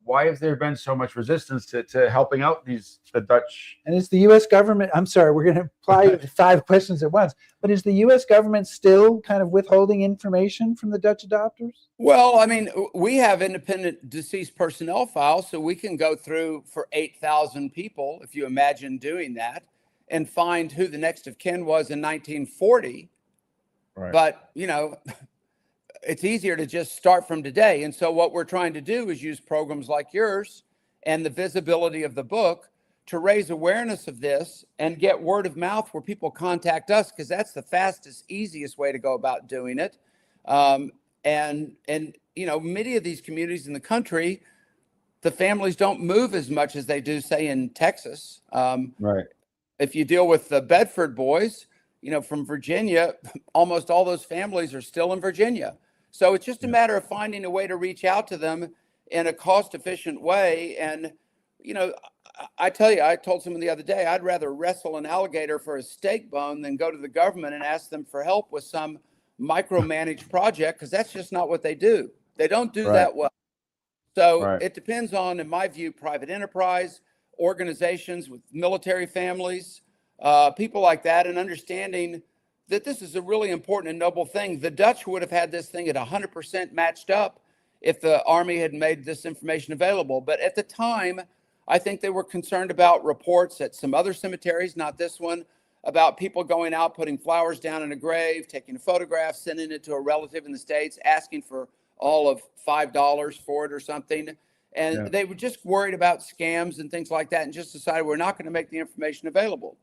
why has there been so much resistance to helping out the Dutch? and is the U.S. government, I'm sorry, we're going to apply 5 questions at once, but is the U.S. government still kind of withholding information from the Dutch adopters? Well, I mean, we have independent deceased personnel files, so we can go through for 8,000 people, if you imagine doing that, and find who the next of kin was in 1940. Right. But, you know, it's easier to just start from today. And so what we're trying to do is use programs like yours and the visibility of the book to raise awareness of this and get word of mouth where people contact us, because that's the fastest, easiest way to go about doing it. And you know, many of these communities in the country, the families don't move as much as they do, say, in Texas. Right. If you deal with the Bedford boys, you know, from Virginia, almost all those families are still in Virginia. So it's just a matter of finding a way to reach out to them in a cost-efficient way. And, you know, I tell you, I told someone the other day, I'd rather wrestle an alligator for a steak bone than go to the government and ask them for help with some micromanaged project, because that's just not what they do. They don't do that well. So it depends on, in my view, private enterprise, organizations with military families, people like that, and understanding that this is a really important and noble thing. The Dutch would have had this thing at 100% matched up if the Army had made this information available. But at the time, I think they were concerned about reports at some other cemeteries, not this one, about people going out, putting flowers down in a grave, taking a photograph, sending it to a relative in the States, asking for all of $5 for it or something. And they were just worried about scams and things like that, and just decided we're not going to make the information available.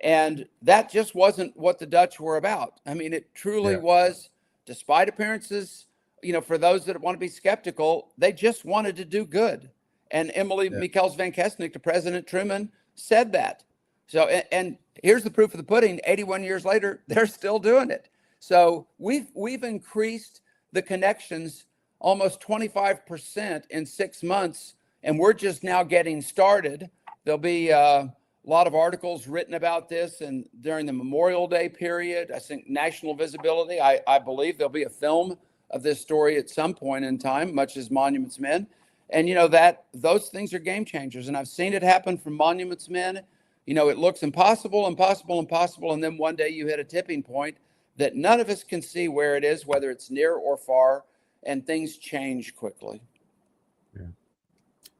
And that just wasn't what the Dutch were about. I mean, it truly was, despite appearances, you know, for those that want to be skeptical, they just wanted to do good. And Emily Michels van Kesnik to President Truman said that. So, and here's the proof of the pudding. 81 years later, they're still doing it. So we've increased the connections almost 25% in 6 months, and we're just now getting started. There'll be a lot of articles written about this, and during the Memorial Day period, I think national visibility. I believe there'll be a film of this story at some point in time, much as Monuments Men. And you know that those things are game changers, and I've seen it happen from Monuments Men. You know, it looks impossible, and then one day you hit a tipping point that none of us can see where it is, whether it's near or far, and things change quickly.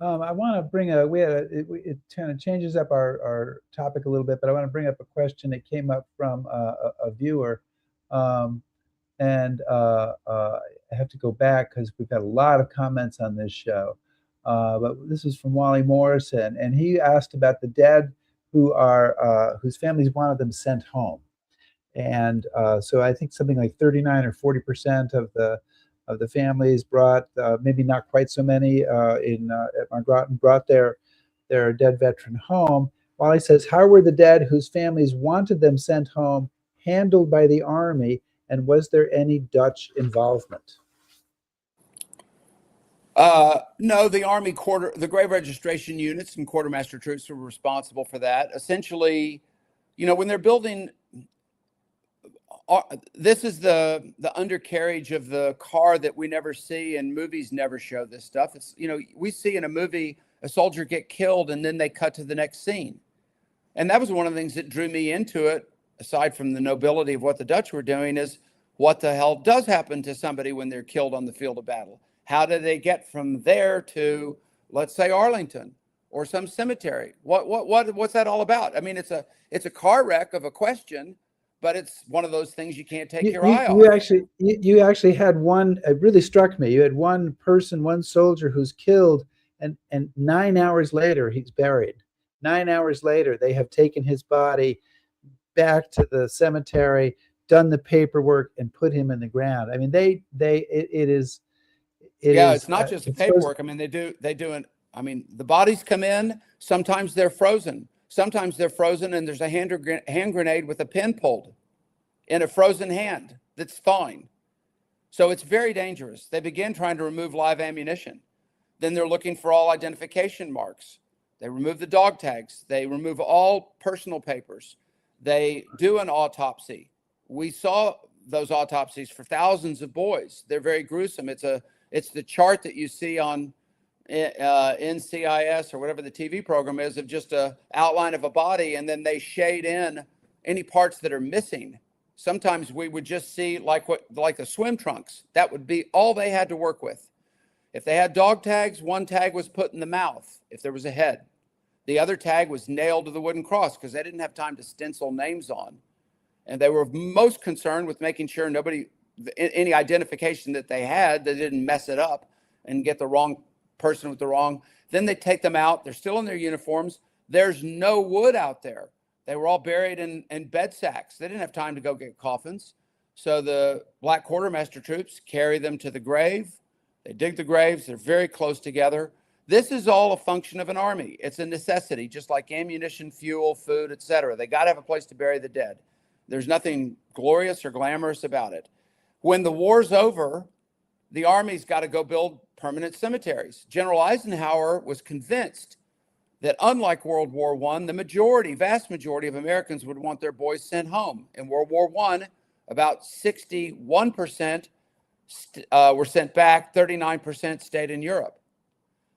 I want to bring it kind of changes up our topic a little bit, but I want to bring up a question that came up from a viewer. And I have to go back because we've got a lot of comments on this show. But this is from Wally Morrison, and he asked about the dead whose families wanted them sent home. And so I think something like 39 or 40% of the families brought, maybe not quite so many at Margraten, brought their dead veteran home. Wally says, how were the dead whose families wanted them sent home handled by the Army, and was there any Dutch involvement? No, the Army the grave registration units and quartermaster troops were responsible for that. Essentially, you know, when they're building, this is the undercarriage of the car that we never see, and movies never show this stuff. It's, you know, we see in a movie a soldier get killed and then they cut to the next scene. And that was one of the things that drew me into it, aside from the nobility of what the Dutch were doing, is what the hell does happen to somebody when they're killed on the field of battle? How do they get from there to, let's say, Arlington or some cemetery? What's that all about? I mean, it's a car wreck of a question, but it's one of those things you can't take your eye off. You actually had one. It really struck me. You had one soldier who's killed, and 9 hours later he's buried. 9 hours later, they have taken his body back to the cemetery, done the paperwork, and put him in the ground. I mean, it's not just the paperwork. I mean, they do it. I mean, the bodies come in. Sometimes they're frozen. Sometimes they're frozen, and there's a hand grenade with a pin pulled in a frozen hand that's thawing. So it's very dangerous. They begin trying to remove live ammunition. Then they're looking for all identification marks. They remove the dog tags. They remove all personal papers. They do an autopsy. We saw those autopsies for thousands of boys. They're very gruesome. It's the chart that you see on NCIS or whatever the TV program is, of just a outline of a body, and then they shade in any parts that are missing. Sometimes we would just see like the swim trunks. That would be all they had to work with. If they had dog tags, one tag was put in the mouth if there was a head. The other tag was nailed to the wooden cross because they didn't have time to stencil names on. And they were most concerned with making sure any identification that they had, they didn't mess it up and get the wrong person with the wrong. Then they take them out. They're still in their uniforms. There's no wood out there. They were all buried in bed sacks. They didn't have time to go get coffins. So the black quartermaster troops carry them to the grave. They dig the graves. They're very close together. This is all a function of an army. It's a necessity, just like ammunition, fuel, food, etc. They got to have a place to bury the dead. There's nothing glorious or glamorous about it. When the war's over, the Army's got to go build permanent cemeteries. General Eisenhower was convinced that unlike World War I, the vast majority of Americans would want their boys sent home. In World War I, about 61% were sent back, 39% stayed in Europe.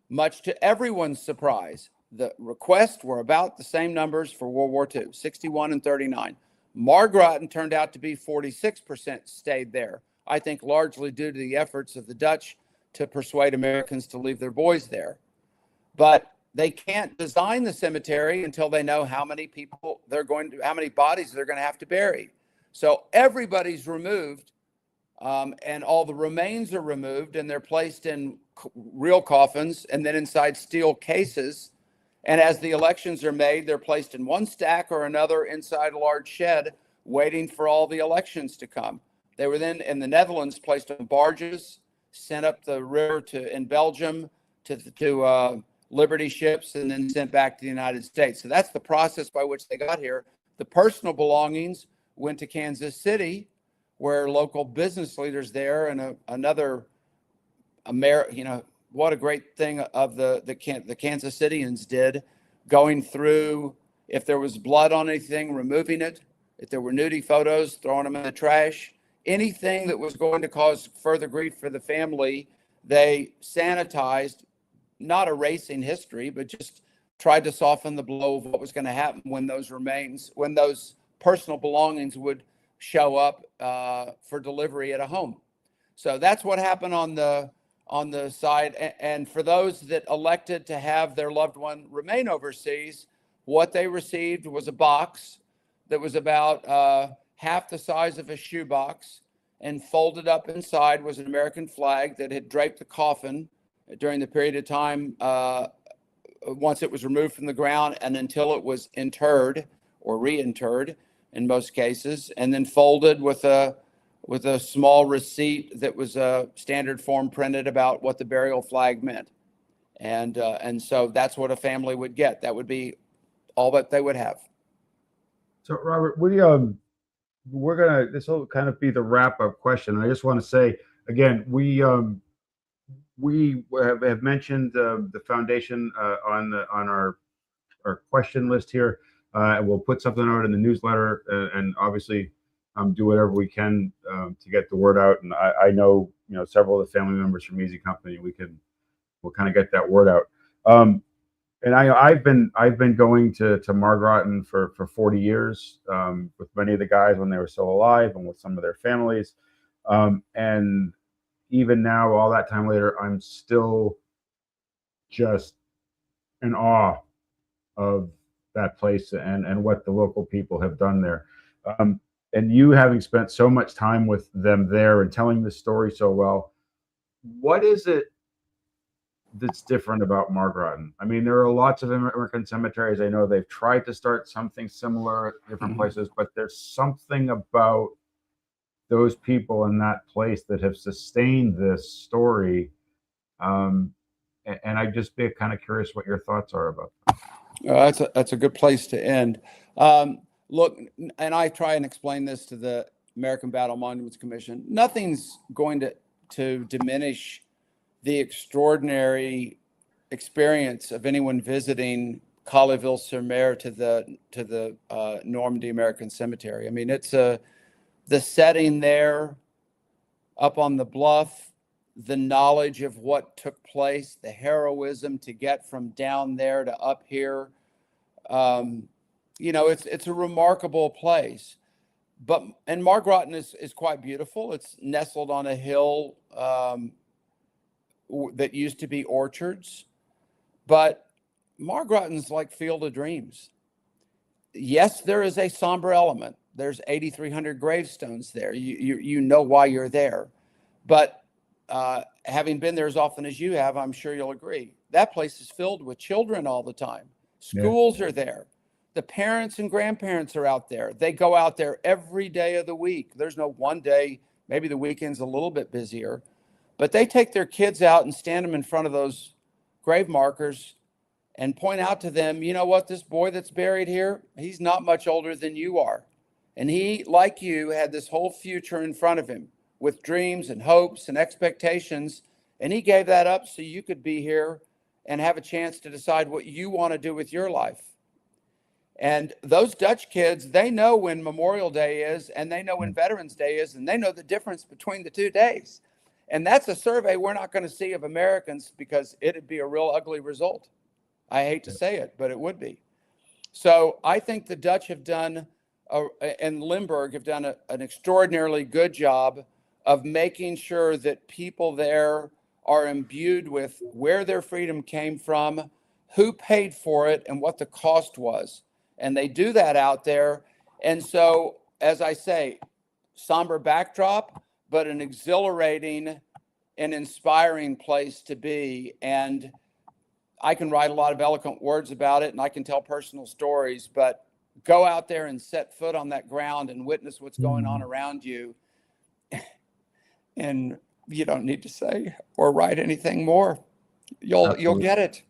Much to everyone's surprise, the requests were about the same numbers for World War II, 61 and 39. Margraten turned out to be 46% stayed there, I think largely due to the efforts of the Dutch to persuade Americans to leave their boys there. But they can't design the cemetery until they know how many bodies they're going to have to bury. So everybody's removed, and all the remains are removed, and they're placed in real coffins and then inside steel cases. And as the elections are made, they're placed in one stack or another inside a large shed, waiting for all the elections to come. They were then in the Netherlands placed on barges, sent up the river in Belgium to Liberty ships, and then sent back to the United States. So that's the process by which they got here. The personal belongings went to Kansas City, where local business leaders there and what a great thing of the Kansas Cityans did, going through, if there was blood on anything, removing it. If there were nudie photos, throwing them in the trash. Anything that was going to cause further grief for the family, they sanitized, not erasing history, but just tried to soften the blow of what was going to happen when those personal belongings would show up for delivery at a home. So that's what happened on the side. And for those that elected to have their loved one remain overseas, what they received was a box that was about half the size of a shoebox, and folded up inside was an American flag that had draped the coffin during the period of time once it was removed from the ground and until it was interred or reinterred in most cases, and then folded with a small receipt that was a standard form printed about what the burial flag meant. And so that's what a family would get. That would be all that they would have. So Robert, this will kind of be the wrap-up question. I just want to say again, we have mentioned the foundation on our question list here. We'll put something out in the newsletter, and obviously do whatever we can to get the word out. And I know several of the family members from Easy Company. We'll kind of get that word out. And I've been going to Margraten for 40 years with many of the guys when they were still alive, and with some of their families. And even now, all that time later, I'm still just in awe of that place and what the local people have done there. And you having spent so much time with them there and telling this story so well, what is it that's different about Margraten? I mean, there are lots of American cemeteries. I know they've tried to start something similar at different places, but there's something about those people in that place that have sustained this story. And I'd just be kind of curious what your thoughts are about that. That's a good place to end. Look, and I try and explain this to the American Battle Monuments Commission. Nothing's going to diminish the extraordinary experience of anyone visiting Colleyville-sur-Mer to the Normandy American Cemetery. I mean, it's the setting there up on the bluff, the knowledge of what took place, the heroism to get from down there to up here. It's a remarkable place. And Margraten is quite beautiful. It's nestled on a hill that used to be orchards. But Margraten's like Field of Dreams. Yes, there is a somber element. There's 8,300 gravestones there. You know why you're there. But having been there as often as you have, I'm sure you'll agree, that place is filled with children all the time. Schools are there. The parents and grandparents are out there. They go out there every day of the week. There's no one day, maybe the weekend's a little bit busier, but they take their kids out and stand them in front of those grave markers and point out to them, you know what, this boy that's buried here, he's not much older than you are. And he, like you, had this whole future in front of him with dreams and hopes and expectations. And he gave that up so you could be here and have a chance to decide what you want to do with your life. And those Dutch kids, they know when Memorial Day is, and they know when Veterans Day is, and they know the difference between the 2 days. And that's a survey we're not going to see of Americans, because it'd be a real ugly result. I hate to say it, but it would be. So I think the Dutch have done, and Limburg have done an extraordinarily good job of making sure that people there are imbued with where their freedom came from, who paid for it, and what the cost was. And they do that out there. And so, as I say, somber backdrop, but an exhilarating and inspiring place to be. And I can write a lot of eloquent words about it, and I can tell personal stories, but go out there and set foot on that ground and witness what's going on around you. And you don't need to say or write anything more. You'll get it.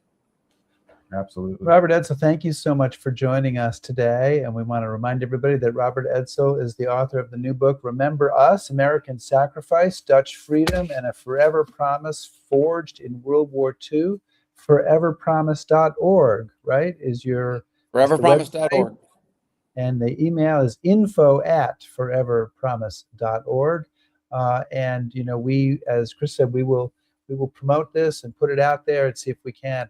Absolutely. Robert Edsel, thank you so much for joining us today. And we want to remind everybody that Robert Edsel is the author of the new book, Remember Us, American Sacrifice, Dutch Freedom, and a Forever Promise Forged in World War II. Foreverpromise.org, right, is your Foreverpromise.org. And the email is info@foreverpromise.org. And we, as Chris said, we will promote this and put it out there and see if we can't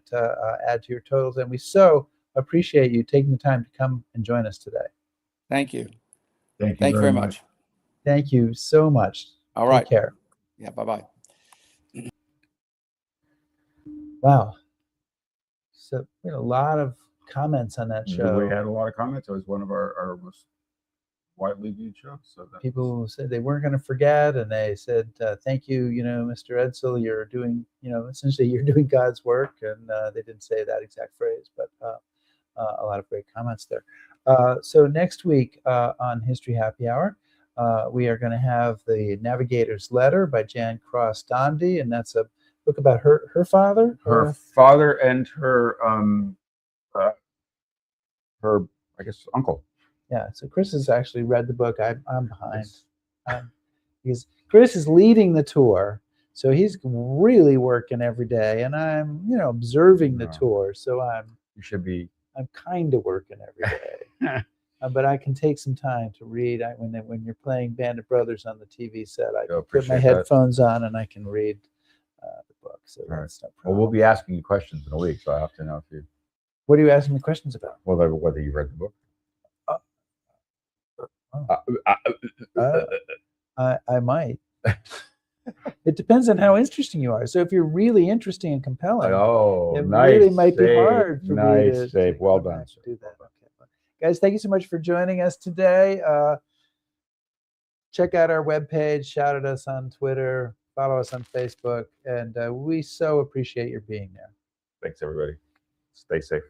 add to your totals. And we so appreciate you taking the time to come and join us today. Thank you. Thank you very much. Thank you so much. All right. Take care. Yeah. Bye-bye. Wow. So we had a lot of comments on that show. We had a lot of comments. It was one of our most widely viewed shows. So people said they weren't going to forget, and they said, thank you, Mr. Edsel, you're doing, essentially you're doing God's work. And they didn't say that exact phrase, but a lot of great comments there. So next week on History Happy Hour, we are going to have The Navigator's Letter by Jan Cross Dondi, and that's a book about her father. Her father and her I guess uncle. Yeah, so Chris has actually read the book. I'm behind. Because Chris is leading the tour, so he's really working every day, and I'm observing the tour. So You should be. I'm kind of working every day, but I can take some time to read. When you're playing Band of Brothers on the TV set, I can put my headphones on and I can read the book. So that's no problem. Well, we'll be asking you questions in a week, so I have to know if you. What are you asking me questions about? Well, whether you read the book. I might. It depends on how interesting you are. So if you're really interesting and compelling, it really might be hard for me to save. Well done. Do that. Okay. Guys, thank you so much for joining us today. Check out our webpage, shout at us on Twitter, follow us on Facebook, and we so appreciate your being there. Thanks, everybody. Stay safe.